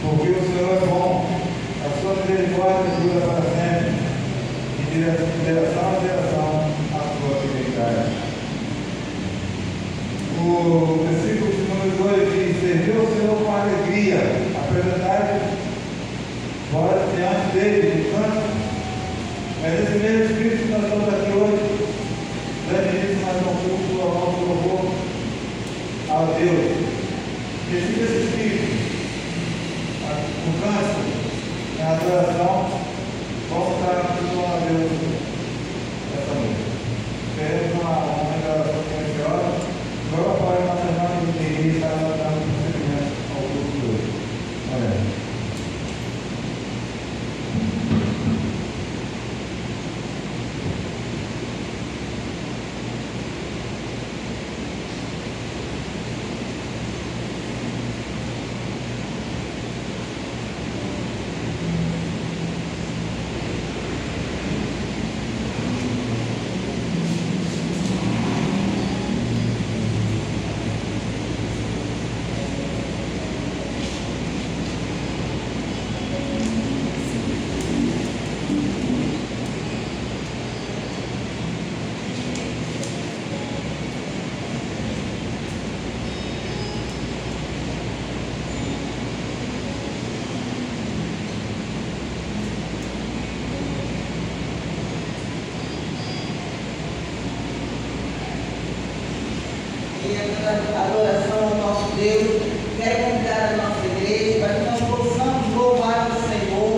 porque o Senhor é bom, a sua misericórdia dura para sempre, e de geração em geração a sua fidelidade. O versículo número 2 diz: serviu o Senhor com alegria, apresentai glória diante dele, no canto. Mas esse mesmo Espírito que nós estamos aqui hoje, grande mais um culto ao nosso louvor ao Deus. Receba esse Espírito, o câncer, a adoração, vamos estar aqui a Deus essa noite. Queremos uma oração silenciosa. Agora para uma semana de inteiro estar dando prosseguimento ao culto de hoje. Amém. Adoração ao nosso Deus. Quero convidar a nossa igreja para que nós possamos louvar o Senhor,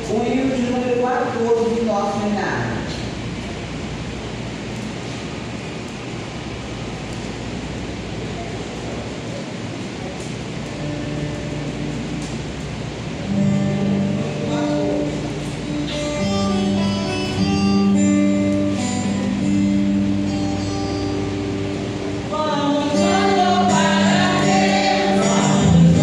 o hino de número 14 do nosso cenário. Vamos louvar a Deus, vamos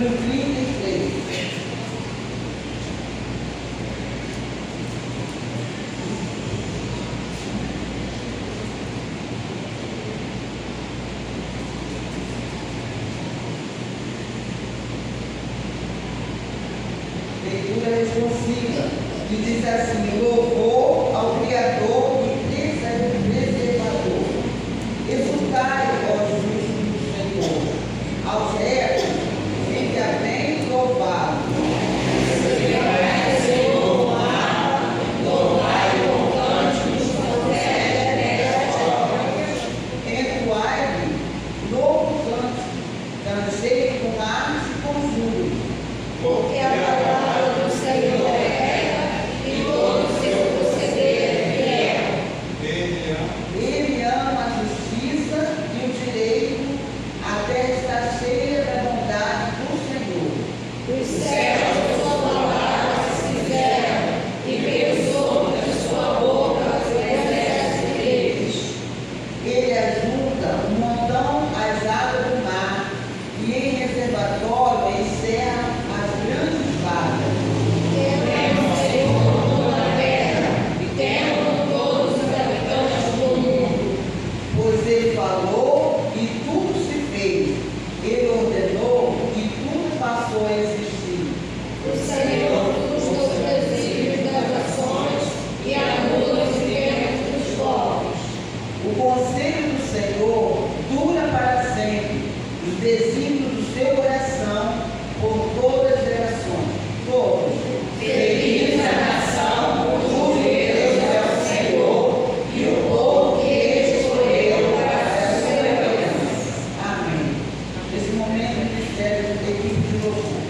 número 33. Leitura responsiva, que diz assim: louvor ao Criador e preservador. Exultai, ó justos do Senhor, aos retos, fica bem louvado. Entoai-lhe novo cântico, dancei com armas e com júbilo. Porque a palavra do Senhor é reta e todo o seu proceder é fiel. Ele ama a justiça e o direito, a terra está cheia da bondade do Senhor. Os céus de sua palavra se fizeram e pensou de sua boca os exércitos deles. Ele ajuda um montão às águas do mar e em reservatório encerra as grandes vagas. Tememos o Senhor toda a terra e temam todos os habitantes do mundo. Pois ele falou e tudo se fez. Ele ordenou e tudo passou a existir. O Senhor frustra os desígnios das nações e anula os intentos dos povos. O conselho do Senhor dura para sempre, os desígnios do seu coração por todas as gerações. Todos. Feliz a nação cujo Deus é o Senhor e o povo que ele escolheu para a sua herança. Amém. Nesse momento, o ministério da equipe de louvor.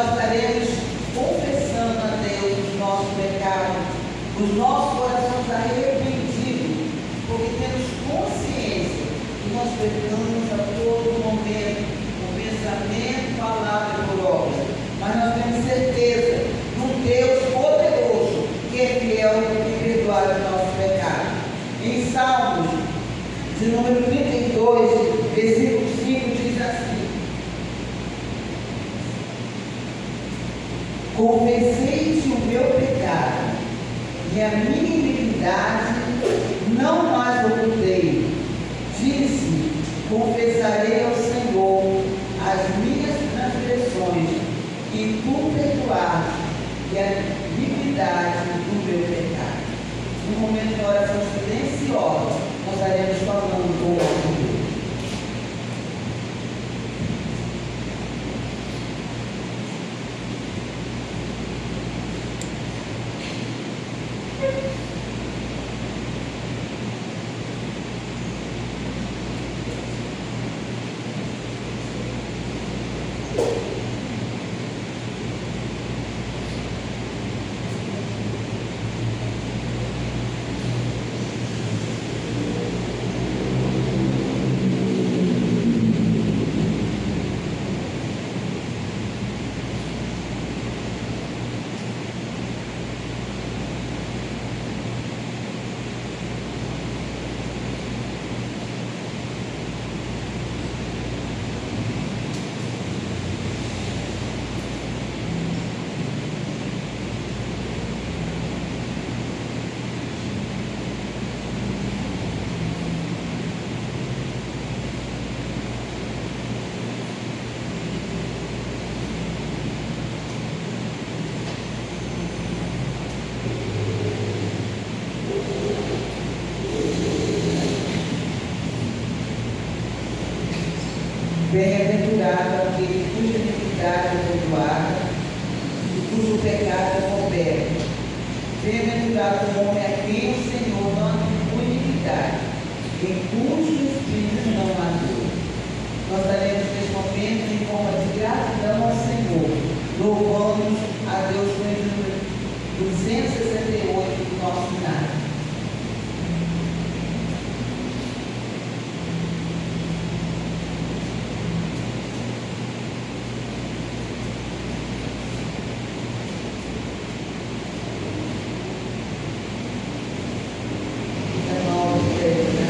nós estaremos confessando a Deus os nossos pecados, os nossos corações arrependidos, porque temos consciência que nós pecamos a todo momento, com pensamento, palavra e por obra. Mas nós temos certeza de um Deus poderoso, que é fiel e perdoar os nossos pecados. Em Salmos, de número 32, versículo 5, diz assim: confessei-te o meu pecado, e a minha iniquidade não mais ocultei. Disse: confessarei ao Senhor as minhas transgressões, e tu perdoaste, e a iniquidade do meu pecado. No momento de oração silenciosa, nós estaremos falando com o Deus. Bem-aventurado aquele cuja iniquidade é perdoada e cujo pecado é coberto. Bem-aventurado o homem a quem o Senhor não atribui iniquidade, em cujo espírito não há dor. Nós daremos neste momento em forma de gratidão ao Senhor. Louvamos a Deus com o número 268 do nosso cenário. Aleluia.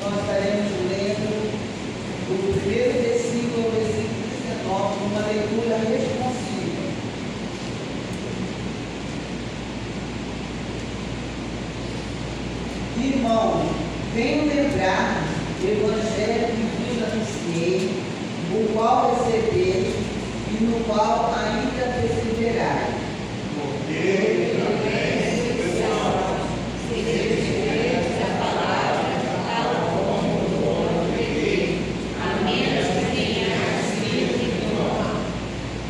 nós estaremos lendo do primeiro versículo ao versículo 19, uma leitura responsiva. Irmãos, venho lembrar do Evangelho que vos anunciei, o qual recebeis e no qual ainda perseverai.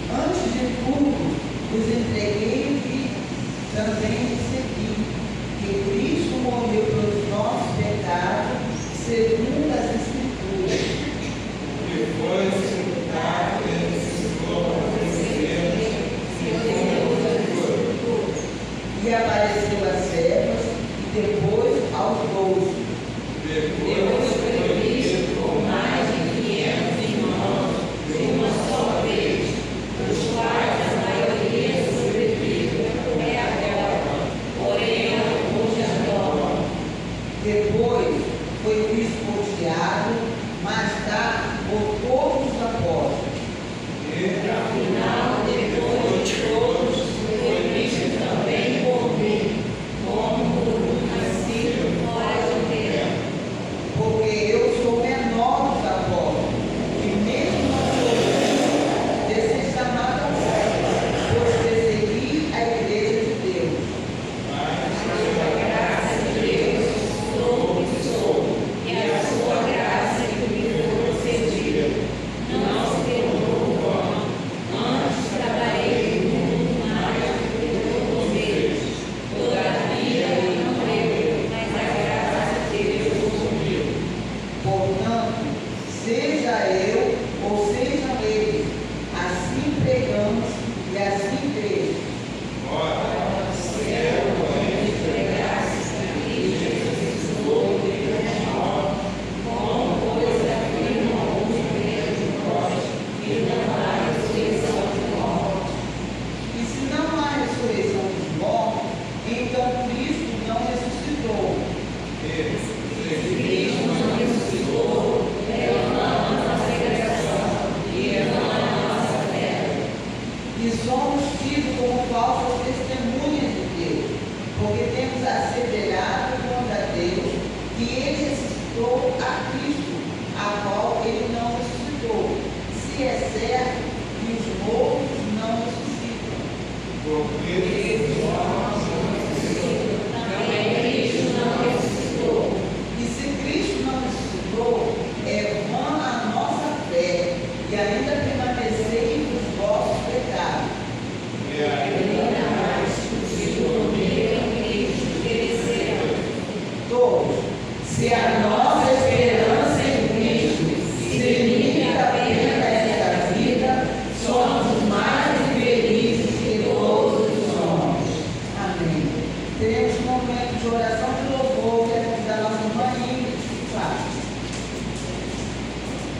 Antes de tudo, vos entreguei e também recebi que Cristo morreu pelos nossos pecados, segundo as Escrituras. E apareceu às servas e depois aos 12. Depois foi visto por mais de 500 irmãos de uma só vez, dos quais a maioria sobrevive até agora, porém alguns já dormem. Depois foi visto por Tiago, mais tarde por todos os apóstolos. Afinal, depois de todos, foi visto também por mim, como por um nascido fora de tempo. Porque eu sou o menor dos apóstolos, e mesmo não sou de ser chamado apóstolo, pois persegui a igreja de Deus. Pela graça de Deus, sou o que sou, e a sua graça que me foi concedida. Não se tornou vã, antes trabalhei muito mais do que todos eles. Todavia, não eu, mas a graça de Deus comigo. Portanto, seja eu ou sejam eles, assim pregamos e assim cremos. E se não há ressurreição dos mortos, então Cristo não ressuscitou. E somos tidos como falsas testemunhas de Deus, porque temos asseverado contra Deus que Ele ressuscitou a Cristo, a qual Ele não ressuscitou, se é certo que os mortos não ressuscitam. Também Cristo não ressuscitou. E se Cristo não ressuscitou, é vã a nossa fé, e ainda permaneceis nos vossos pecados. Todos, se a nossa esperança em Cristo se limita apenas a esta vida, somos mais felizes que todos os homens. Amém. Teremos um momento de oração de louvor, que é da nossa irmã Ingrid, faz.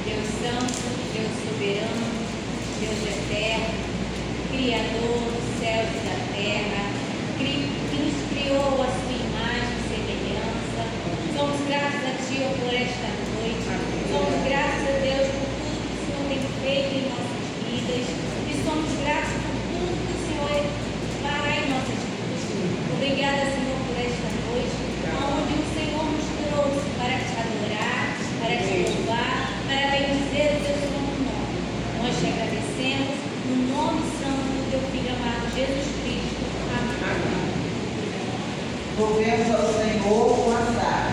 Deus Santo, Deus Soberano, Deus Eterno, Criador dos céus e da terra, que nos criou a sua imagem e semelhança. Somos gratos a Ti por esta noite. Somos gratos a Deus por tudo que o Senhor tem feito em nossas vidas. E somos gratos por tudo que o Senhor fará em nossas vidas. Obrigada, Senhor, por esta noite, onde o Senhor nos trouxe para te adorar, para te louvar, para bendizer o teu santo nome. Nós te agradecemos no nome santo do teu Filho amado Jesus Cristo. Amém. Louvemos ao Senhor com a sala.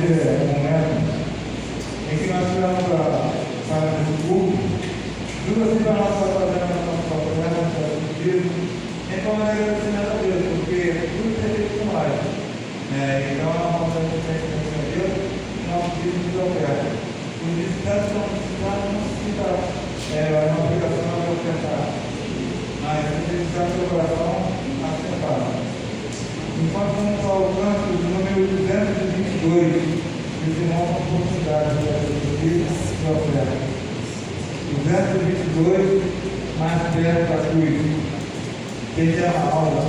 momento em que nós tivemos a sala desse culto, tudo assim para nós fazendo a nossa programa, nosso pedido, então é agradecimento a Deus, porque tudo é feito com nós. Então é uma coisa que tem que agradecer a Deus e nós pedimos de oferta. Por isso, tanto não necessita uma obrigação de ofertar, mas necessita do coração acertado. Enquanto vamos ao canto do número 222, os irmãos com oportunidade de pedir e oferta. 222, mais perto da cruz. Essa é a aula do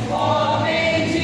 Ó bendito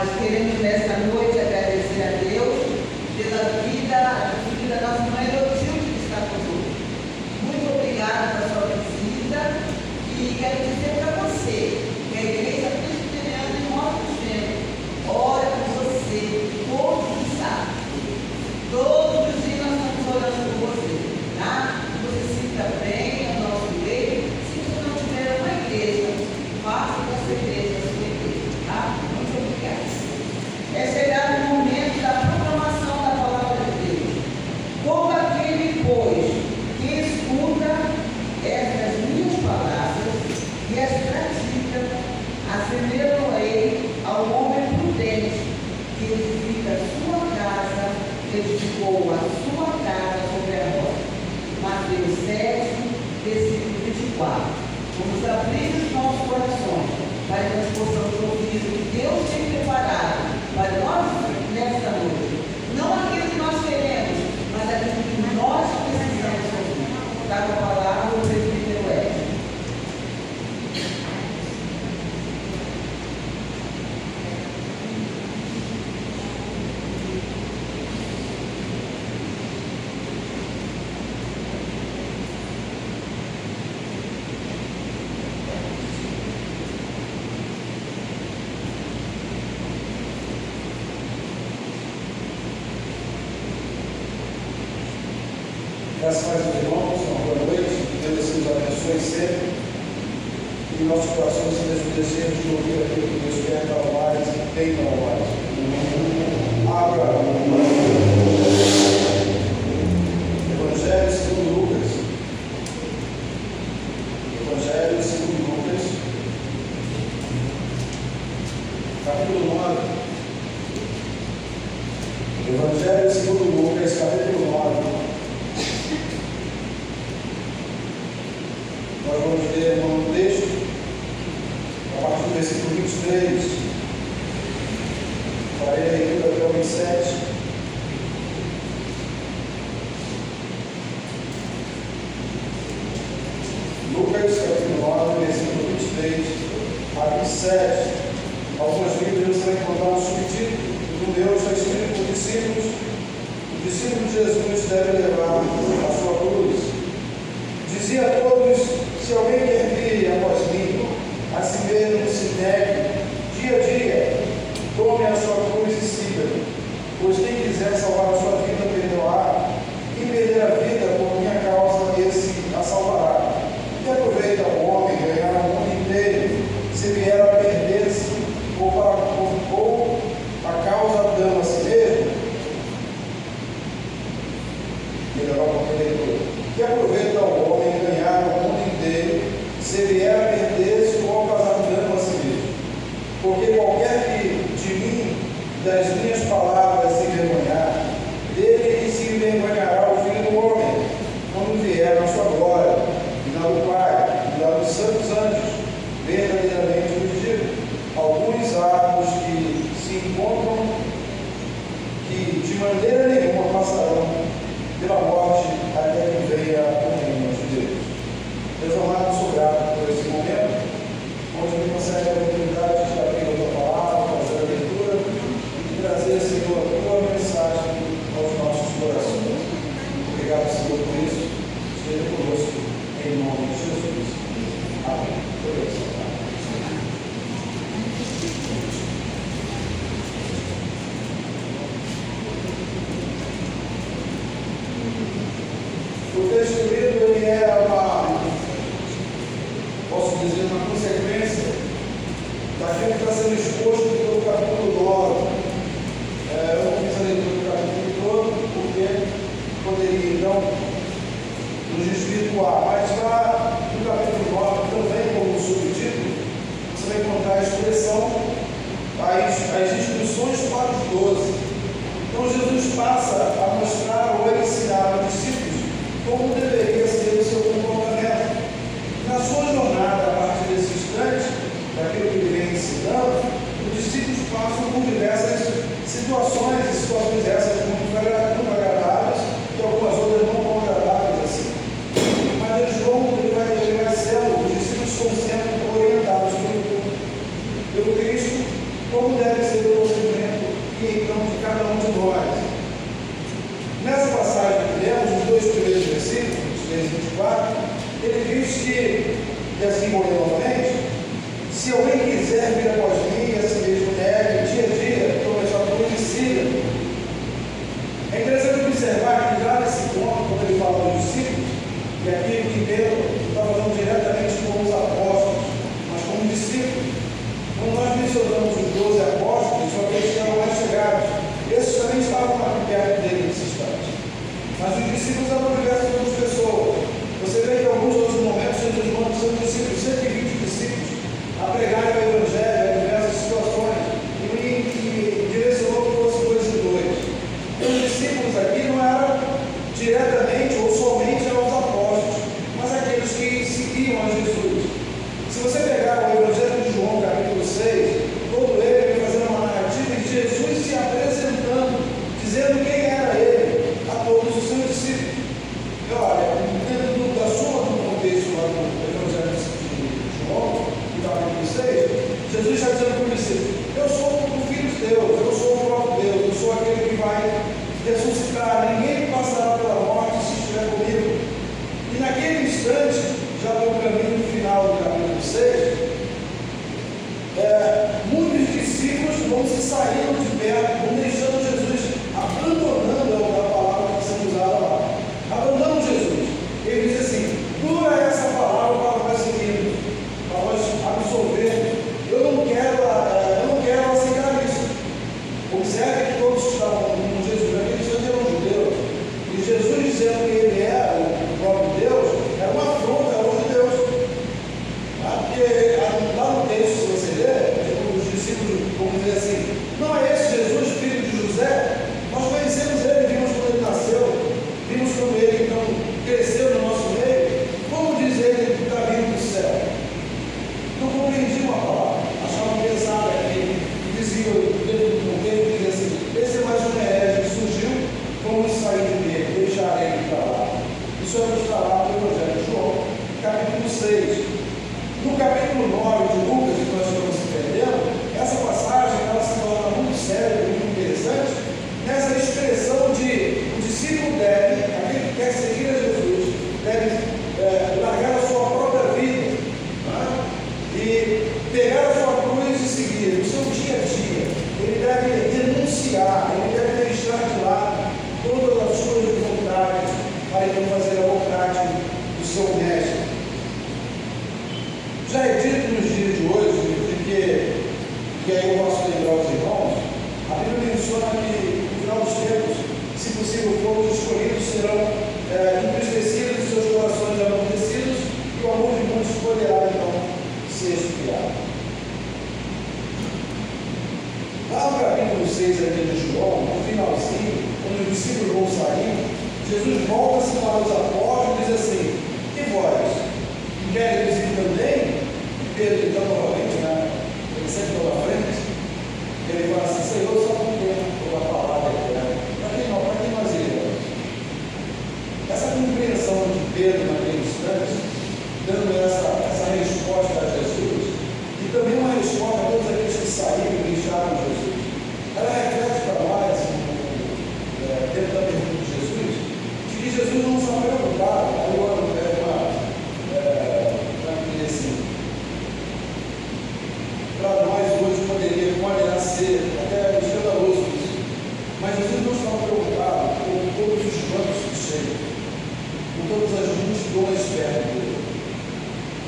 Nós queremos nesta noite agradecer a Deus pela vida da nossa mãe Lotilde que está conosco. Muito obrigada pela sua visita e quero dizer para você que a Igreja Presbiteriana de Monte Gêmeo ora por você todos os sábados. Todos os dias nós estamos orando por você, tá? Você se sinta bem no nosso meio. Se você não tiver uma igreja, faça da sua igreja a sua igreja, tá? Muito obrigada. É chegado o momento da proclamação da palavra de Deus. Como aquele, pois, que escuta estas minhas palavras e as pratica, assemelho-ei ao homem prudente que edifica sua casa, edificou a sua casa sobre a rocha. Mateus 7, versículo 24. Vamos abrir os nossos corações para que nós possamos ouvir o que Deus tem preparado para nós nesta noite. Não aquilo que nós queremos, mas aquilo que nós precisamos ouvir. Está com a palavra o presbítero Edson. Graças a Deus, irmãos, uma boa noite. Que Deus nos abençoe sempre. E nossos corações sejam desejos de ouvir aquilo que Deus quer para nós e tem para nós. Abra Evangelho segundo Lucas. Evangelho segundo Lucas, capítulo 9. Evangelho segundo Lucas, capítulo 9. Nós vamos ler um texto a partir do versículo 23. Farei a leitura até o 27. Lucas, capítulo 9, versículo 23 a 27. Algumas Bíblias vão encontrar um subtítulo. No Deus está escrito por discípulos. O discípulo de Jesus deve levar a sua cruz. Dizia a todos: se alguém quer vir após mim, a si mesmo se negue, dia a dia, tome a sua cruz e siga-me. Pois quem quiser salvar a sua vida, perdoará. Quem perder a vida por minha causa, esse a salvará. Que aproveita o homem ganhar o mundo inteiro, se vier a perder-se, ou a causa dando a si mesmo? Melhorar um pouquinho a leitura. Que aproveita o homem ganhar o mundo inteiro, se vier a perder-se ou causar dano a si mesmo? Porque qualquer que de mim, das minhas palavras, se envergonhar, dele se envergonhará o Filho do Homem, quando vier na sua glória, e na do Pai, e na dos santos anjos. Verdadeiramente vos digo, alguns árvores que se encontram, que de maneira nenhuma passarão pela morte, até que venha o reino de Deus. Deus amado, sou grato por esse momento, onde me concede a oportunidade de abrir a tua palavra, fazer a leitura e trazer, Senhor, a tua mensagem aos nossos corações. Obrigado, Senhor, por isso. Esteja conosco, em nome de Jesus. Amém. O texto lido, ele é posso dizer, uma consequência daquilo que está sendo exposto pelo capítulo 9. Eu não fiz a leitura do capítulo todo, porque poderia, então, nos desvirtuar. Mas lá no capítulo 9, também como subtítulo, você vai encontrar a expressão, as instruções para os 12. Então, Jesus passa a mostrar ou a ensinar aos discípulos como deveria ser o seu comportamento. Na sua jornada, a partir desse instante, daquilo que ele vem ensinando, os discípulos passam por diversas situações, e situações essas muito agradáveis, e algumas outras não tão agradáveis assim. Mas ele vai sendo, os discípulos estão sendo orientados pelo Cristo, como deve ser o 26, 24, ele diz que, e assim morreu novamente, se alguém quiser vir após mim, e assim mesmo negue, dia a dia, tome a sua cruz e siga. É interessante observar que já nesse ponto, quando ele fala dos discípulos, e aqui o que Pedro está falando diretamente com os apóstolos, mas como discípulos. Quando nós mencionamos os 12 apóstolos, só que eles eram mais chegados. Esses também estavam aqui perto dele nesse instante. Mas os discípulos eram diversas outras pessoas. Você vê que em alguns outros momentos Jesus manda os seus discípulos, 120 discípulos, a pregarem o Evangelho em diversas situações e direcionou que fosse 2 e 2. Os discípulos aqui não eram diretamente ou somente aos apóstolos, mas aqueles que seguiam a Jesus. Se você pegar o Evangelho de João, capítulo 6, todo ele vem fazendo uma narrativa de Jesus se apresentando, dizendo quem era ele a todos os seus discípulos. E olha, dentro da soma do contexto lá do Evangelho de João, capítulo 6, Jesus está dizendo para os discípulos: eu sou o Filho de Deus, eu sou o próprio Deus, eu sou aquele que vai ressuscitar, ninguém passará pela morte se estiver comigo. E naquele instante, já no caminho final do capítulo 6, muitos discípulos vão se saindo de perto, vão deixando Jesus, abandonando a palavra que está sendo usada lá. Abandonam Jesus. Ele diz assim: dura essa palavra para nós seguirmos, para nós absorvermos. Eu não quero aceitar isso. Observe que todos que estavam com Jesus naquele instante eram judeus. E Jesus dizendo que ele era o próprio Deus, era uma afronta ao Deus. Porque lá no texto, se você ler, os discípulos vão dizer assim: não é esse Jesus, filho de José? Nós conhecemos ele, vimos quando ele nasceu, vimos quando ele então cresceu no nosso meio. Como diz ele que está vindo do céu? Não compreendiam a palavra, achavam pesada aqui, e diziam dentro do contexto, dizia assim: esse é mais um herege que surgiu, vamos sair dele, deixar ele para lá. Isso é o que está lá no Evangelho de João, capítulo 6. No capítulo 9 de Lucas, que nós estamos entendendo, essa passagem ela se torna muito séria, muito interessante, nessa expressão de o discípulo deve, aquele que quer seguir a Jesus, deve largar a sua própria vida, né? E pegar a sua cruz e seguir o seu dia a dia. Ele deve denunciar, ele deve deixar de lado todas as suas vontades para ele fazer a vontade do seu mestre. Já é dito nos dias de hoje, que aí eu posso lembrar os irmãos, a Bíblia menciona que no final dos tempos, se possível for, os escolhidos serão entristecidos e seus corações amortecidos, e o amor de muitos poderá então ser esfriado. Lá no capítulo 6 aqui de João, no finalzinho, quando os discípulos vão saindo, Jesus volta-se para os apóstolos e diz assim: e vós, que queres ir também? Pedro, então, novamente, né? Ele sempre lá na frente, ele fala assim: Senhor, só com tempo, a palavra eterna. Para quem nós iremos? Essa compreensão de Pedro naquele instante, dando essa resposta a Jesus, e também uma resposta a todos aqueles que saíram e deixaram Jesus, ela reflete para nós, dentro da pergunta de Jesus, de que Jesus não se preocupava, aí eu para nós hoje poderá ser até escandaloso isso. Mas Jesus não estava preocupado com todos os bancos que chegam, com todas as multidões perto dele.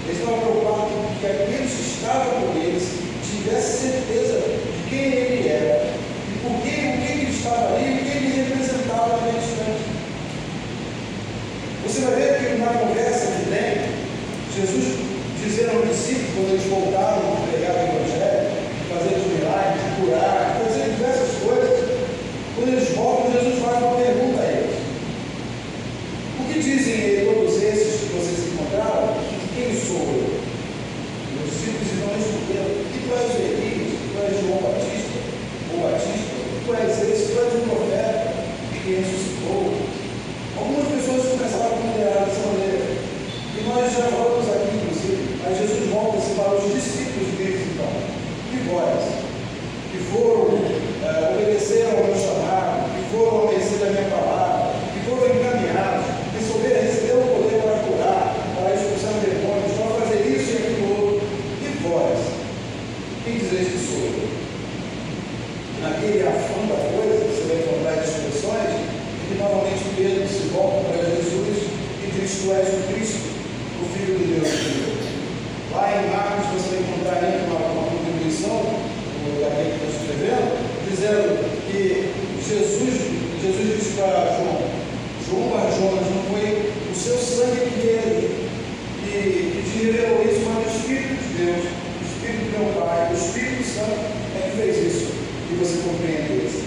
Ele estava preocupado com que aqueles que estavam com eles tivessem certeza de quem ele era, e por que ele estava ali, e o que ele representava naquele instante. Você vai ver que na conversa que tem, Jesus dizendo aos discípulos, quando eles voltaram a pregar o Evangelho, fazer os milagres, curar, fazer diversas coisas, quando eles voltam, Jesus faz uma pergunta a eles: o que dizem todos esses que vocês encontraram? Quem sou eu? Os discípulos então responderam: que tu és Elias, que tu és João Batista, ou Batista, tu és esse, tu és um profeta que ressuscitou. Algumas pessoas começaram a considerar dessa maneira. E nós já falamos aqui, inclusive, mas Jesus volta-se para os discípulos deles, então. E vós, que foram obedecer ao meu chamado, que foram obedecer a minha palavra, que foram encaminhados, receberam o poder tu és o Cristo, o Filho de Deus. Lá em Marcos você vai encontrar aí uma contribuição daquele que está escrevendo, dizendo que Jesus disse para João, não foi o seu sangue que te revelou isso, mas o Espírito de Deus, o Espírito do meu Pai, o Espírito Santo é que fez isso, e você compreende isso.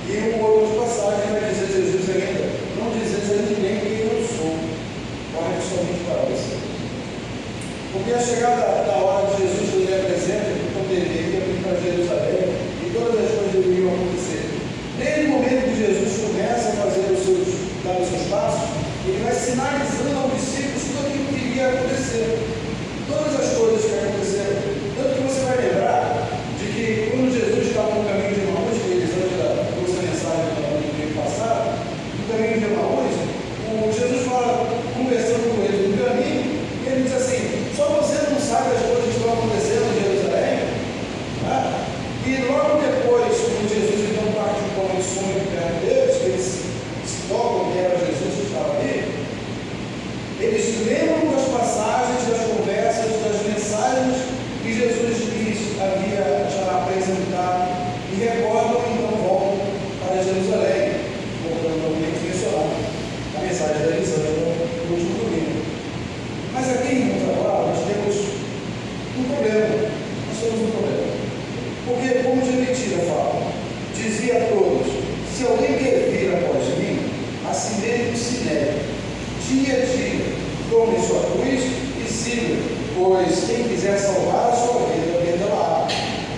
E uma outra passagem vai dizer Jesus ainda, não dizeis a ninguém quem eu sou, guarde somente para você. Porque a chegada da hora de Jesus ele apresenta, então deveria vir para Jerusalém, e todas as coisas deveriam acontecer. Desde o momento que Jesus começa a dar os seus passos, ele vai sinalizando aos discípulos tudo aquilo que iria acontecer. Todas as coisas que aconteceram. Tanto que você vai lembrar de que quando Jesus estava no caminho de Emaús, que eles antes da nossa mensagem do domingo passado, no caminho de Emaús, Jesus fala, conversando com eles no caminho, e ele diz assim: só você não sabe as coisas que estão acontecendo em Jerusalém? Tá? E logo depois, quando Jesus então parte com o sonho perto deles, que eles se tocam que era Jesus que estava ali, eles lembram das passagens, das conversas, das mensagens que Jesus lhes havia já apresentado e recordam e então voltam para Jerusalém, voltando novamente mencionar a mensagem da Elisângela no último domingo. Mas aqui, irmãos, agora nós temos um problema. Nós temos um problema. Porque, como Jeremias fala, dizia a todos: se alguém quer vir após mim, a si mesmo se negue, dia a dia, tome sua cruz e siga, pois quem quiser salvar a sua vida, perdê-la.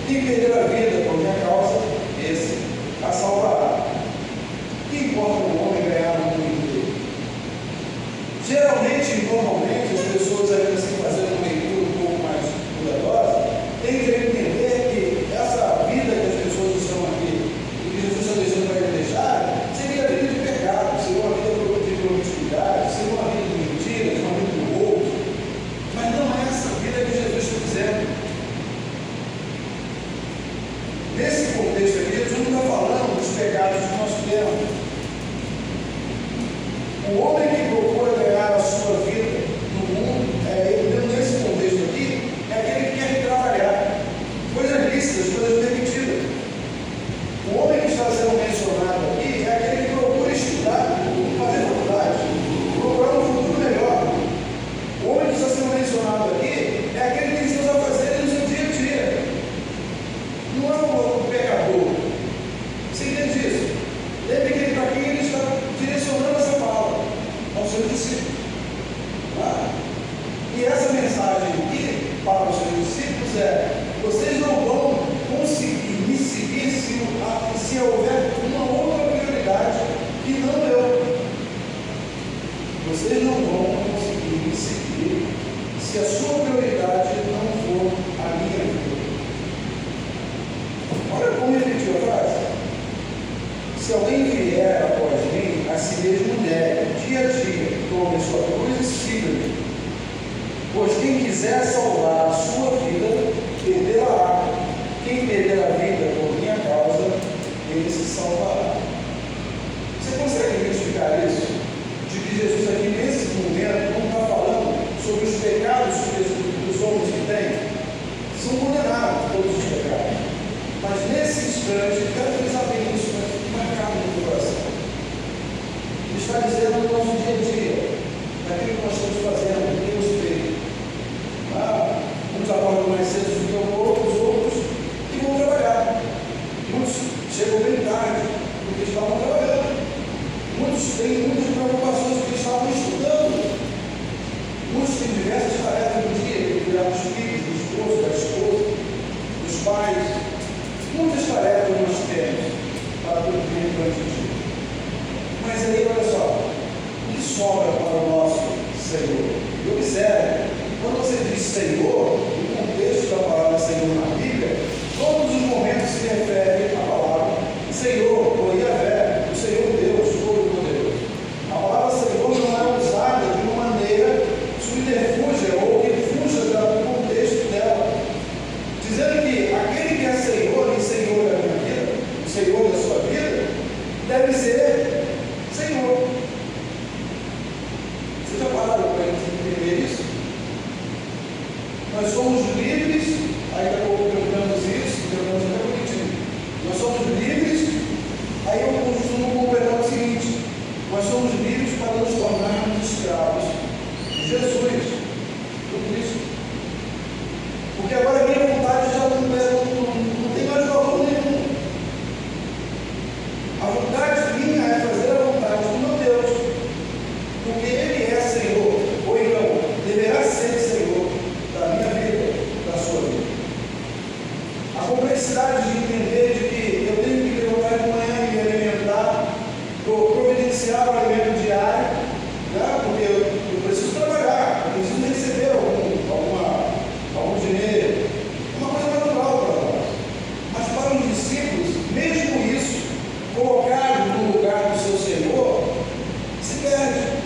Quem perder a vida por minha causa, esse a salvará. Que importa o homem ganhar o mundo inteiro? Geralmente, normalmente, as pessoas ainda sem fazer uma leitura um pouco mais cuidadosa, têm que entender que essa vida que as pessoas estão aqui, e que Jesus está deixando para eles deixar, seria a vida de pecado, seria uma vida de promiscuidade, seria uma vida de mentiras, uma vida de roubo. Mas não é essa vida que Jesus está dizendo. Nesse contexto aqui, Jesus não está falando dos pecados que nós temos. O homem que procura ganhar a sua vida no mundo, nesse contexto aqui, é aquele que quer trabalhar. Coisas lícitas, coisas permitidas. O homem que está sendo mencionado aqui é aquele que procura estudar, fazer faculdade, procurar um futuro melhor. O homem que está sendo mencionado aqui é aquele que precisa fazer no seu dia a dia. Não é o pecador. Você entende isso? Lembre que para quem ele está direcionando essa palavra, aos seus discípulos. E essa mensagem aqui para os seus discípulos é: vocês não vão conseguir me seguir se houver uma outra prioridade que não eu. Vocês não vão conseguir me seguir se a sua prioridade não for a minha vida. Olha como repetiu a frase. Se alguém vier após mim, a si mesmo negue, dia a dia, tome sua cruz e siga-me. Pois quem quiser salvar a sua vida, perdê-la. Quem perder a vida por minha causa, ele se salvará. Você consegue identificar isso? De que Jesus aqui nesse momento não está falando sobre os pecados que os homens que têm. São condenados todos os pecados. Mas nesse instante, eu quero frisar bem isso, marcado no coração. Ele está dizendo no nosso dia a dia, naquilo que nós estamos fazendo, o que temos feito. Uns acordam mais cedo do que outros que vão trabalhar. Muitos chegam bem tarde porque estavam trabalhando. Muitos têm muitas preocupações porque estavam estudando. Muitos têm diversas tarefas no dia, cuidar dos filhos, do esposo, da esposa, dos pais. Muitas tarefas nós temos para cumprir durante o dia. Mas aí, olha só, o que sobra para o nosso Senhor? nós somos livres, aí daqui a pouco perguntamos isso, perguntamos até bonitinho. Nós somos livres, aí eu costumo completar o seguinte: nós somos livres para nos tornarmos escravos de Jesus, do Cristo. Porque agora a minha vontade já não tem mais valor nenhum. A vontade minha é fazer a vontade do meu Deus, porque Ele é Senhor, ou então deverá ser Senhor da minha vida, da sua vida. A complexidade de entender de que eu tenho que levantar de manhã e me alimentar, providenciar o alimento diário, né? Porque eu preciso trabalhar, eu preciso receber algum dinheiro. É uma coisa natural para nós. Mas para os discípulos, mesmo isso, colocado no lugar do seu Senhor, se perde.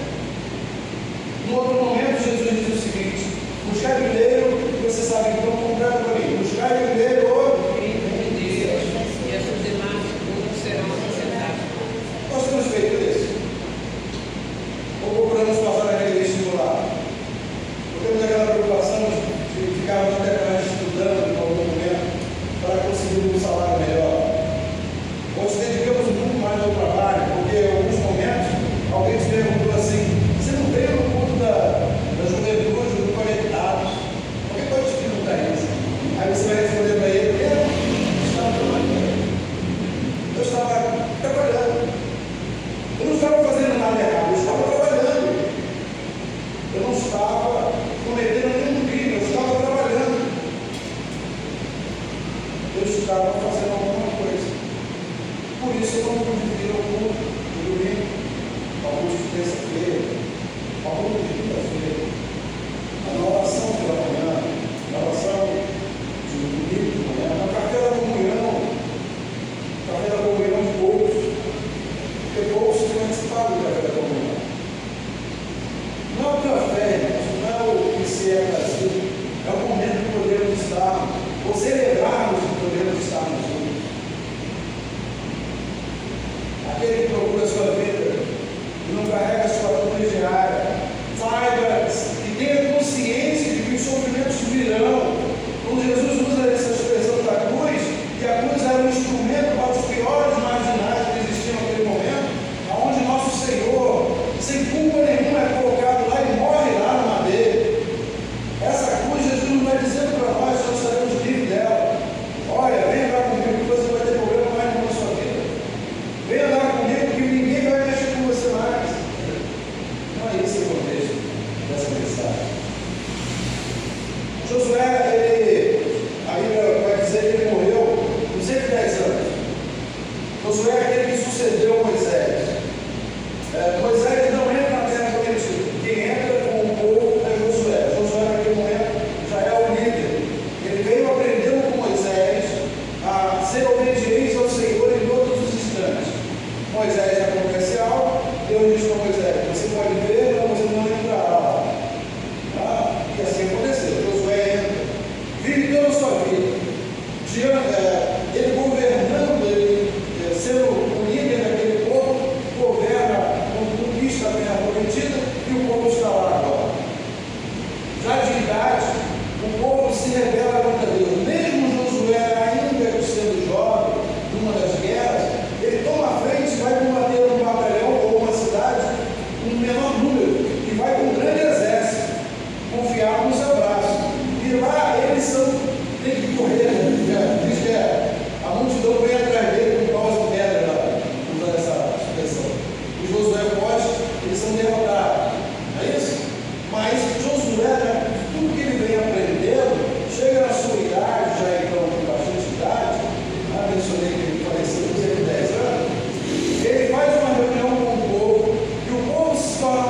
No outro momento, Jesus diz o seguinte: buscar primeiro, você sabe que não comprar para mim, buscar primeiro o reino de Deus, E essas demais coisas serão acrescentadas. nós temos feito isso. Ou procuramos passar naquele vestibular? Ou temos aquela preocupação de ficarmos até mais estudando em algum momento para conseguir um salário melhor? Ou se dedicamos muito mais ao trabalho, porque em alguns momentos alguém te perguntou assim: você não veio no culto da juventude, do Conectados? Alguém pode te perguntar isso? Aí você vai responder para ele: eu estava trabalhando. Eu estava trabalhando. Eu não estava fazendo nada errado, eu estava trabalhando. Eu não estava cometendo nenhum crime, eu estava trabalhando. Eu estava fazendo alguma coisa. Por isso eu não pude vir ao culto de domingo, ao culto de terça-feira, ao culto de quinta-feira, a oração pela manhã, a oração de domingo de manhã, a café da comunhão de poucos, porque poucos participaram do café da comunhão. Não é o café, não é o que se é trazido, é o momento que podemos estar, ou celebrarmos que podemos estar juntos. Aquele que procura a sua vida e não carrega a sua cruz diária, saiba e tenha consciência de que os sofrimentos virão. Quando Jesus usa essa expressão da cruz, que a cruz era um instrumento para os piores marginais que existiam naquele momento, onde nosso Senhor, sem culpa nenhuma, é colocado lá e morre lá no madeiro. Essa cruz, Jesus não vai dizendo para nós que nós estaremos livres dela. Olha, vem andar comigo que você vai ter problema mais na sua vida. Vem andar comigo que ninguém vai mexer com você mais. Não é esse o contexto dessa mensagem. Josué, a Bíblia vai dizer que ele morreu com 110 anos. Josué é aquele que sucedeu Moisés. Moisés não entra na terra prometida. Quem entra com o povo é Josué. Josué, naquele momento, já é o líder. Ele veio aprendendo com Moisés a ser obediente ao Senhor em todos os instantes. Moisés acontece algo, Deus diz para Moisés: você pode ver, mas você não entrará. E assim aconteceu. Josué entra, vive toda a sua vida. Ele governando, ele sendo o líder daquele povo, governa, conquista a terra prometida e o povo está lá agora. Já de idade, o povo se rebela contra Deus. Mesmo Josué, ainda sendo jovem, numa das guerras, ele toma a frente e vai combater um batalhão ou uma cidade com um menor número e vai com um grande exército, confiado no seu braço. E lá eles tem que correr, né? Diz que a multidão vem atrás dele com paus de pedra, usando essa expressão. E Josué foge, eles são derrotados. Não é isso? Mas Josué, tudo que ele vem aprendendo, chega na sua idade, já então com bastante idade, mencionei que ele faleceu com 10 anos, ele faz uma reunião com o povo, e o povo se torna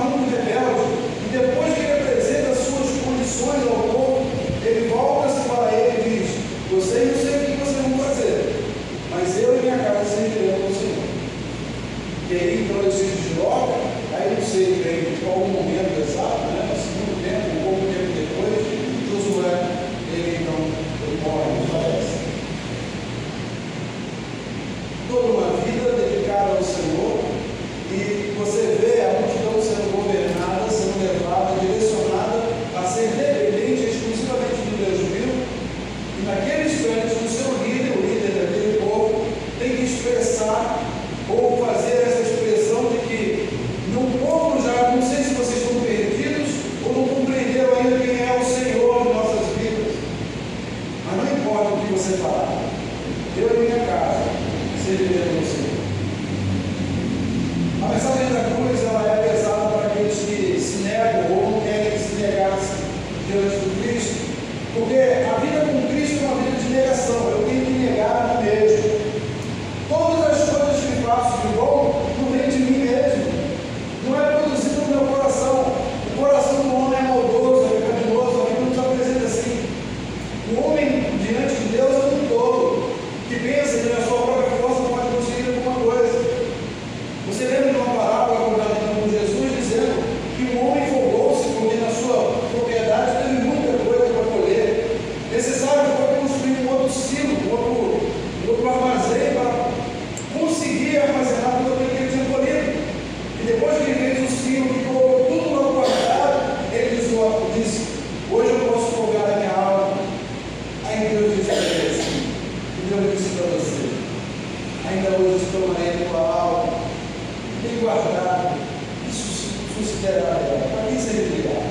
considerar ela? Para quem você ligar?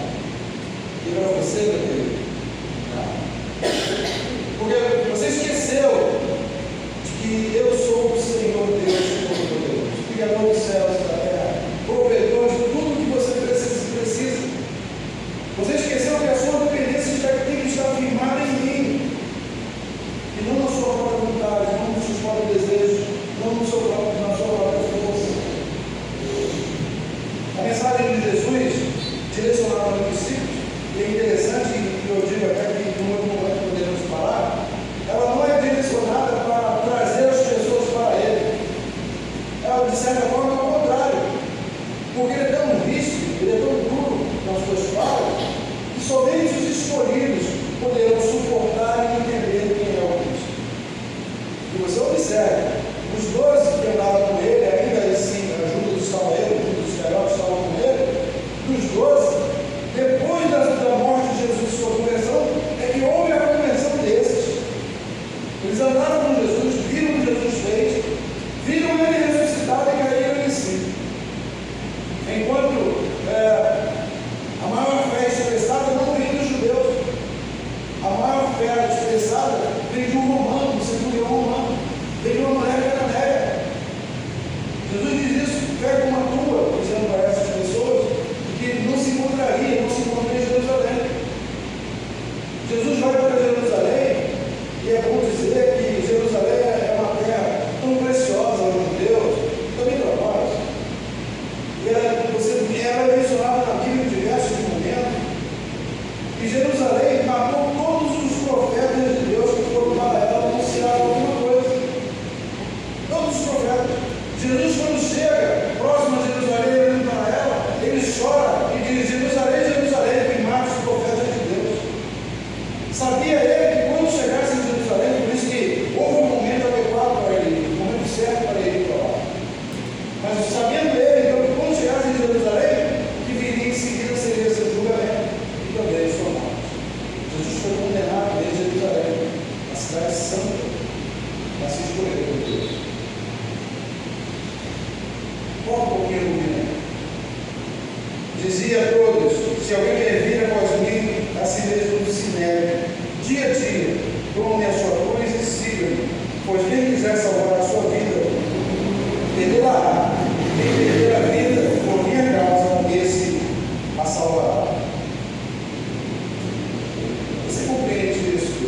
E para você, meu querido? Porque você esqueceu de que eu sou o Senhor Deus Todo-Poderoso, Criador dos céus e da terra, provedor de tudo que você precisa. Você esqueceu que a sua dependência tem que estar firmada em mim, e não na sua própria vontade, não nos seus próprios desejos, não na sua própria força. A mensagem de Jesus, direcionada aos discípulos, e é interessante, e eu digo até que no outro momento podemos falar, ela não é direcionada para trazer as pessoas para Ele. Ela, de certa forma, é o contrário. Porque Ele é tão rígido, Ele é tão duro nas suas falas, que somente os escolhidos poderão suportar e entender quem é o Cristo. E você observa, os 12 que andavam com Ele, ainda assim, Judas estava ele, Judas Iscariote estava com Ele, dos 12, depois da morte de Jesus e sua conversão, é que houve a conversão desses. Eles andaram com Jesus, viram o que Jesus fez, viram Ele ressuscitado e caíram em si. Enquanto a maior fé expressada não vem dos judeus, a maior fé expressada vem de um romano, um centurião romano, vem de uma mulher cananeia. Jesus diz isso, fé como a tua, dizendo para essas pessoas, que não se encontraria, não se encontraria em Jerusalém. Jesus vai para Jerusalém, e é bom dizer que Jerusalém é uma terra tão preciosa aos judeus, também para nós. E ela é mencionada na Bíblia em diversos momentos. E Jerusalém matou todos os profetas de Deus que foram para ela anunciar alguma coisa. Todos os profetas. Jesus, quando chega próximo a Jerusalém, olhando para ela, ele chora e diz: Jerusalém, Jerusalém, que mata os profetas de Deus. Sabia ele que quando chegasse em Jerusalém, por isso que houve um momento adequado para ele, um momento certo para ele ir para lá. Mas sabendo ele, então, que quando chegasse em Jerusalém, que viria em seguida seria seu julgamento e também a sua morte. Jesus foi condenado em Jerusalém, a cidade santa, a se escolher por Deus. Qual um pouquinho do momento? Dizia a todos: se alguém quer vir após mim, a si mesmo se negue, dia a dia, tome a sua cruz e siga-me, pois quem quiser salvar a sua vida, perderá. Quem perder a vida por minha causa, esse a salvará. Você compreende isso?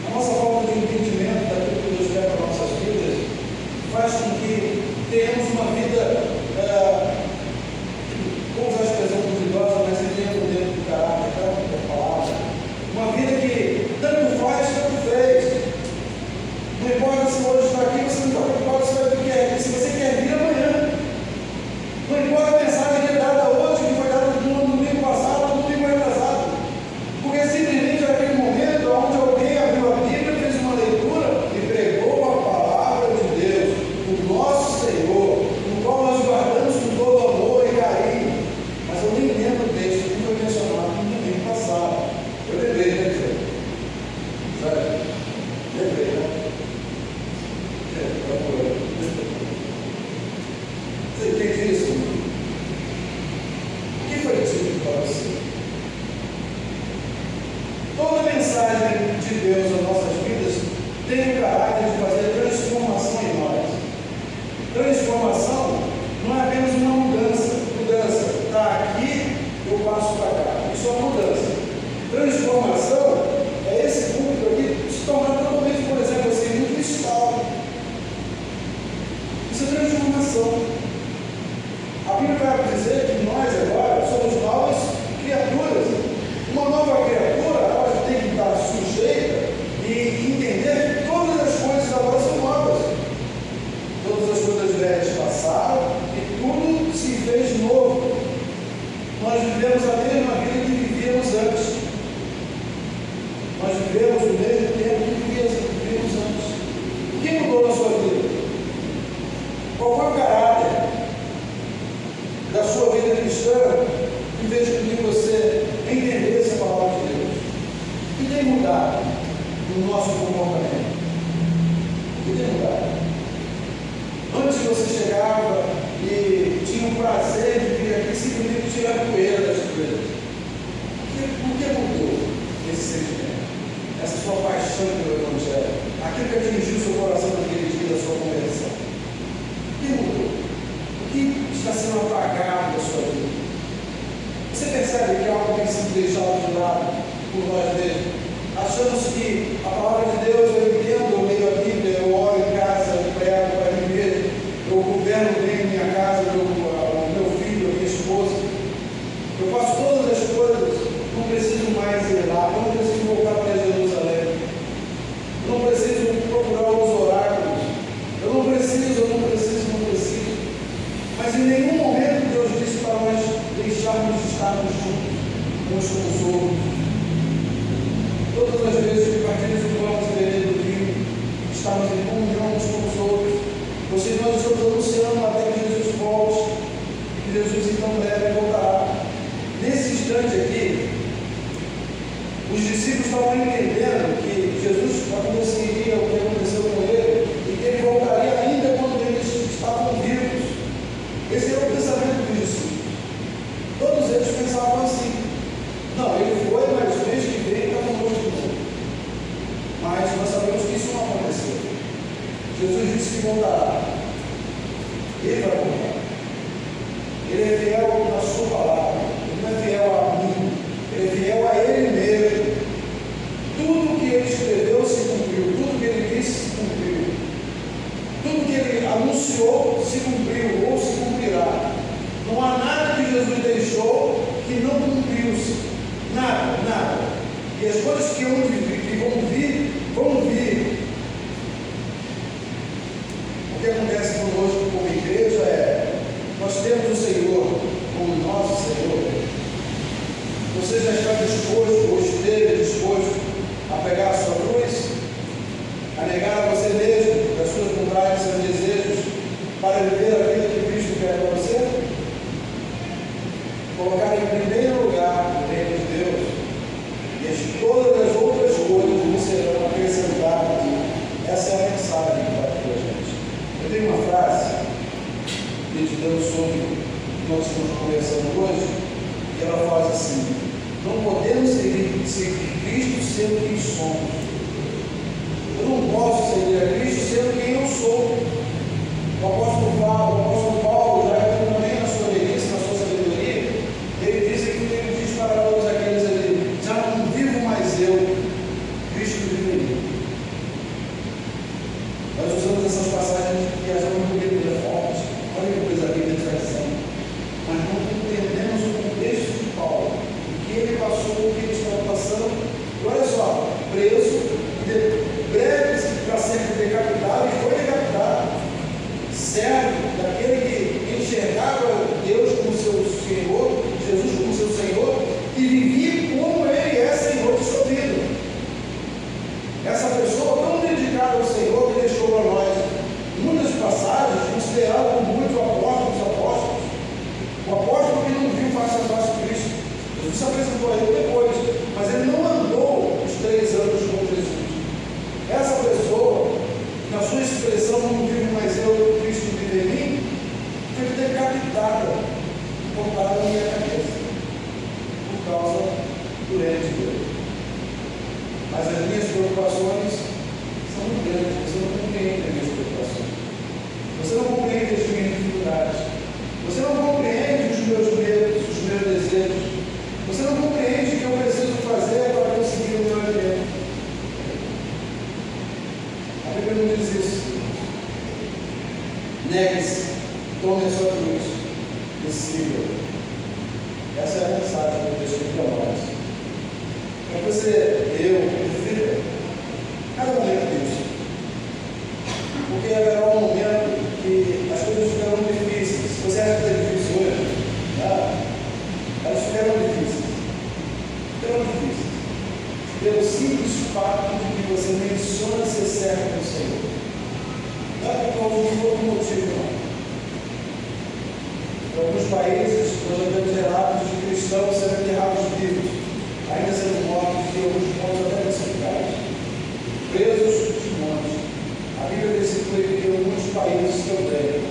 A nossa falta de entendimento daquilo que Deus quer para nossas vidas faz com que tenhamos uma vida, vou usar a expressão duvidosa, mas entendo dentro do caráter, da palavra, uma vida que tanto faz, tanto fez. Não importa se hoje está aqui, você não está preocupado se vai vir aqui, se você quer vir amanhã. Não importa a mensagem que é dada hoje, que foi dada no domingo passado, no domingo retrasado. Porque simplesmente era aquele momento onde alguém abriu a Bíblia, fez uma leitura e pregou a palavra de Deus, o nosso Senhor, no qual nós guardamos com todo amor e carinho. Mas eu nem lembro o texto que foi mencionado no domingo passado. Eu lembrei, quer dizer. Sabe? Lembrei, né? Você entende isso? O que foi dito para você? Toda mensagem de Deus nas nossas vidas tem o caráter de fazer transformação em nós. Transformação não é apenas uma mudança. Mudança, está aqui, eu passo para cá. Isso é uma mudança. Transformação é esse público aqui se tornar totalmente, por exemplo, assim, um cristal. Isso é transformação. A Bíblia vai dizer que nós agora somos novas criaturas. Uma nova criatura, ela tem que estar sujeita e entender que todas as coisas agora são novas. Todas as coisas velhas passaram e tudo se fez novo. Nós vivemos a mesma vida que vivíamos antes. Nós vivemos o mesmo tempo que vivíamos antes. O que mudou na sua vida? Qual foi o caráter da sua vida cristã que fez com que você entendesse a palavra de Deus? O que tem mudado no nosso comportamento? O que tem mudado? Antes você chegava e tinha o prazer de significa tirar a poeira das coisas. Por que mudou esse sentimento? Essa sua paixão pelo Evangelho? Aquilo que atingiu seu coração naquele dia da sua conversão? O que mudou? O que está sendo apagado da sua vida? Você percebe que algo tem sido deixado de lado por nós mesmos? Achamos que a palavra de Deus eu entendo, eu leio a Bíblia, eu oro em casa, eu prego para mim mesmo, eu governo bem minha casa, o meu filho, a minha esposa. Eu faço todas as coisas, não preciso mais ir lá, eu não preciso voltar para Jerusalém, eu não preciso procurar os oráculos, eu não preciso. Mas em nenhum momento Deus disse para nós deixarmos de estarmos juntos, uns com os outros. Todas as vezes que partimos do pão e beber do vinho, estamos em comunhão uns com os outros. Ou seja, nós estamos anunciando até que Jesus volte, e que Jesus então breve voltará. Nesse instante aqui, os discípulos estavam entendendo que Jesus aconteceria o que aconteceu com ele, e que ele voltaria ainda quando eles estavam vivos. Esse era o pensamento dos discípulos. Todos eles pensavam assim: não, ele foi, mas o mês que vem está conosco de novo. Mas nós sabemos que isso não aconteceu. Jesus disse que voltará. Ele vai voltar. Ele é fiel na sua palavra. Ele não é fiel a mim. Ele é fiel a ele mesmo. Tudo que ele escreveu se cumpriu. Tudo que ele disse se cumpriu. Tudo que ele anunciou se cumpriu ou se cumprirá. Não há nada que Jesus deixou que não cumpriu-se. Nada. E as coisas que vão vir. O que acontece conosco como igreja é: nós temos o Senhor como nosso Senhor. Você já está disposto, ou esteve disposto, a pegar a sua cruz, a negar a você mesmo, das suas vontades, seus desejos, para viver a vida que Cristo quer para você? Colocar em primeiro lugar o reino de Deus, e todas as outras coisas lhe serão acrescentadas. Essa é a mensagem que está aqui para a gente. Eu tenho uma frase meditando sobre o que nós estamos conversando hoje, e ela faz assim: não podemos seguir Cristo sendo quem somos. Eu não posso seguir a Cristo sendo quem eu sou. O apóstolo Paulo, já também na sua velhice, na sua sabedoria, ele diz para todos aqueles ali: já não vivo mais eu, Cristo vive em mim. Nós usamos essas passagens que as vamos ler de formas. Olha que coisa linda de tradição. Mas não entendemos o contexto de Paulo, o que ele passou, o que ele estava passando. E olha só, preso, breve para ser decapitado, e foi decapitado. Servo daquele que enxergava Deus como seu Senhor, Jesus como seu Senhor, e vivia como ele é Senhor de sua vida. Essa pessoa tão dedicada ao Senhor que deixou para nós muitas passagens, considerado por muitos apóstolos, o apóstolo que não viu face a face de Cristo. Jesus se apresentou a ele depois, mas ele não andou os 3 anos com Jesus. Essa pessoa, na sua expressão, não vive mais eu, Cristo vive em mim, foi decapitada, cortada na minha cabeça, por causa do reino de Deus. Mas as minhas preocupações são muito grandes. Você não compreende as minhas preocupações. Você não compreende as minhas dificuldades. Você não compreende os meus medos, os meus desejos. Você não compreende o que eu preciso fazer para conseguir o meu alimento. A Bíblia não diz isso. Negue-se, tome a sua cruz e siga. Essa é a mensagem que eu deixo aqui para nós. Para você, eu, minha filha, cada momento disso. Porque haverá um momento que as coisas ficarão difíceis. Se você acha que está difícil hoje, tá? Elas ficarão difíceis. Pelo simples fato de que você menciona ser servo do Senhor. Não é por causa de outro motivo, não. Em alguns países, nós já temos relatos de cristãos sendo enterrados vivos, ainda sendo mortos e alguns pontos até crucificados, presos de montes. A Bíblia discipula em alguns países também.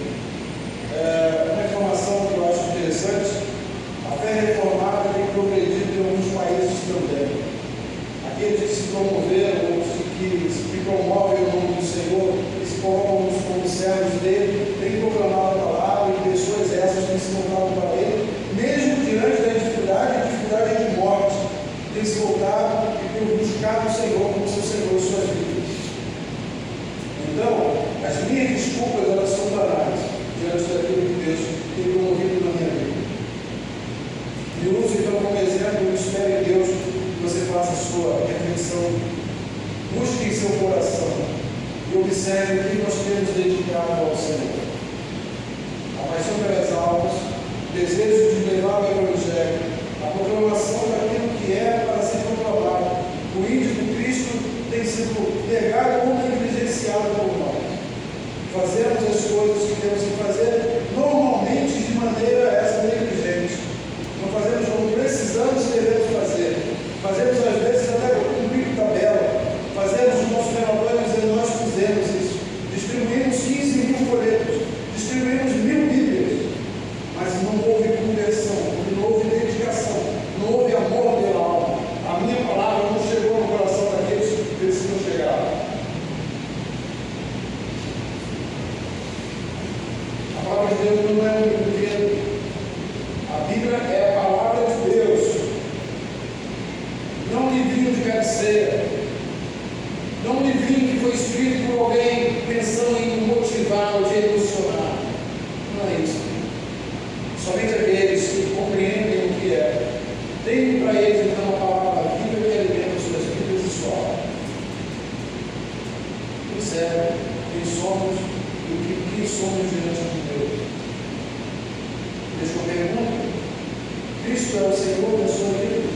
Uma informação que eu acho interessante Observe o que nós temos dedicado ao Senhor. A paixão pelas almas, o desejo de levar o Evangelho, a proclamação daquilo que é para ser proclamado. O índio de Cristo tem sido pegado ou negligenciado por nós. Fazemos as coisas que temos que fazer normalmente de maneira essa negligente. Não fazemos como precisamos e devemos fazer. Fazemos às vezes até cumprir tabela. Fazemos o nosso relatório dizendo nós fizemos isso. Distribuímos 15.000 folhetos. Distribuímos 1.000 Bíblias. Mas não houve conversão, não houve dedicação, não houve amor pela alma. A minha palavra não chegou no coração daqueles que precisam chegar. A palavra de Deus não é um brinquedo. A Bíblia é a palavra de Deus. Não um livrinho de cabeceira. Não um livrinho que foi escrito por alguém pensando em motivar ou de emocionar. Não é isso. Somente aqueles que compreendem o que é. Deem para eles então a palavra da Bíblia que alimenta suas vidas e sua alma. Observe quem somos e quem somos diante de Deus. Deixa eu perguntar. Cristo é o Senhor da sua vida?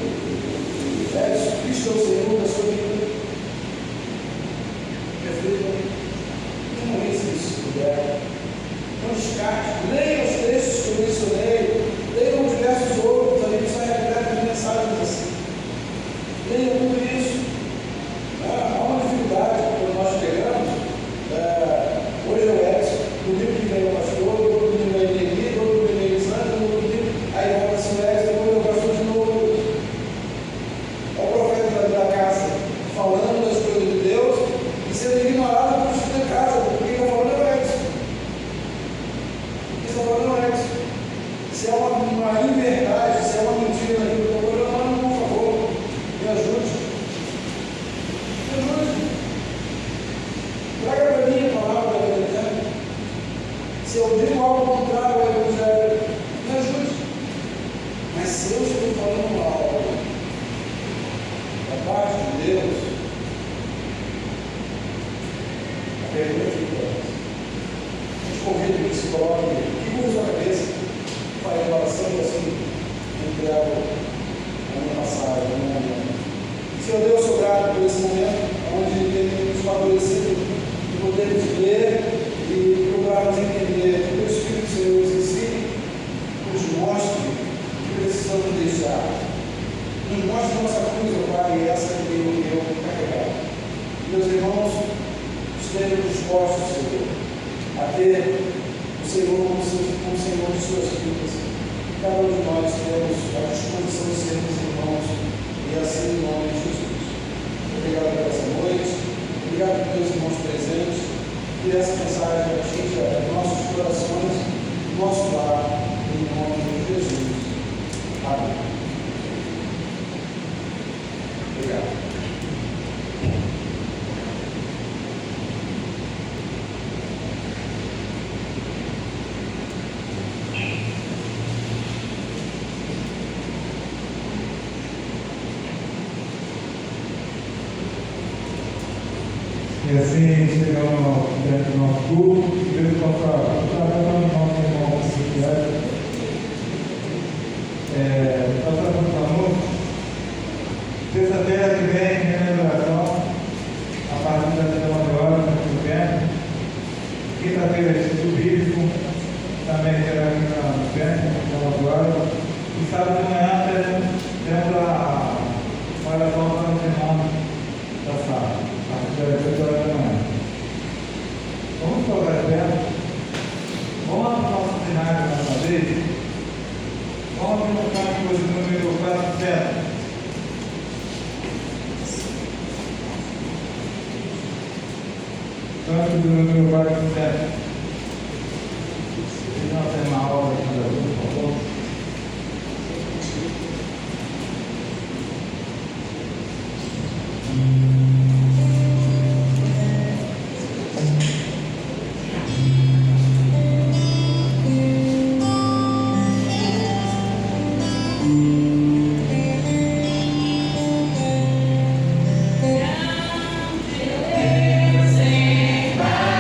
Cristo é o Senhor da sua vida? Não existe isso, mulher. Não descarte. Leia os textos que eu mencionei. Leiam diversos outros. A gente sai repleto de mensagens assim. Leia tudo isso. Há uma dificuldade quando nós chegamos. Hoje é o Edson. Domingo que vem é o pastor. Outro domingo é a Eleni. Outro domingo é a Elisandra. Outro domingo. Aí volta-se o Edson. Depois é o pastor de novo. É o profeta da casa falando das coisas de Deus e sendo ignorado por isso da casa. Porque quem está falando é o Edson. Está falando é isso. Se é uma inverdade, se é uma mentira naquilo que eu estou falando, por favor, me ajude. Me ajude. Traga para mim a palavra do Evangelho. Se eu digo algo contrário ao Evangelho, me ajude. Mas se eu estou falando algo da parte de Deus, a pergunta fica essa. A gente convida que se coloque usa a cabeça, faz uma oração e assim, entrego a minha passagem. Senhor Deus, sou grato por esse momento, onde tem nos favorecido de podermos ler e procurarmos entender que o Espírito Senhor nos ensine, nos mostre o que precisamos deixar. Nos mostre nossa cruz, ó Pai, e essa que eu carregar. Meus irmãos, estejam dispostos, Senhor, a ter o Senhor como Senhor de suas vidas. Cada um de nós temos a disposição de sermos irmãos e assim em nome de Jesus. Obrigado por essa noite, obrigado por meus irmãos presentes, que essa mensagem atinja nossos corações, nosso lar, em nome de Jesus. Amém. Obrigado. E assim chegamos dentro do nosso culto, Deus possa trabalhar no nosso irmão Cipriano. Nós estamos terça-feira que vem, rememoração, a partir das 19 horas, no centro. Quinta-feira, estudo bíblico, também será aqui no centro, às 19 horas. E sábado de manhã teremos a oração para os irmãos da sala. Vamos colocar de pé. Vamos lá para o nosso cenário mais uma vez. Vamos abrir um canto de número 400. Canto do número 400. Se não tem uma aula aqui da luz, por favor. Deus em paz.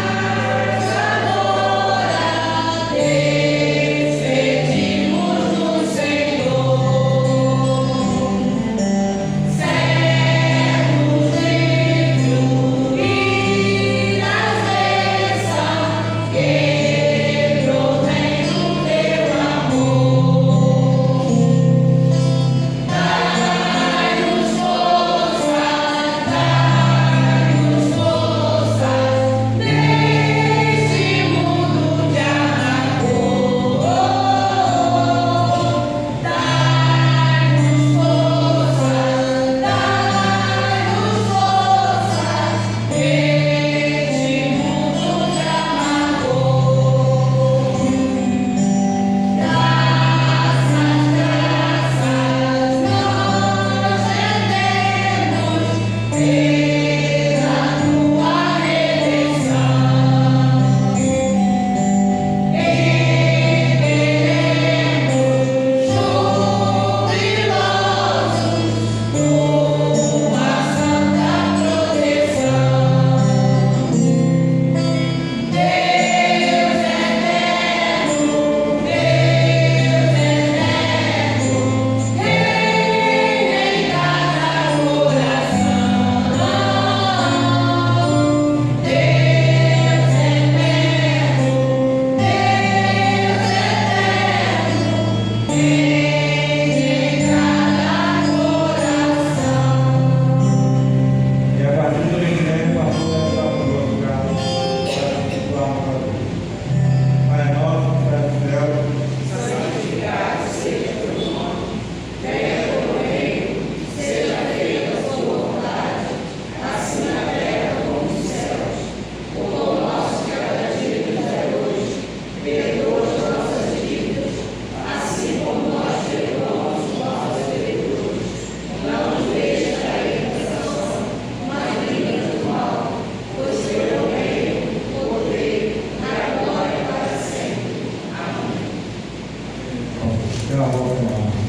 Pela volta lá.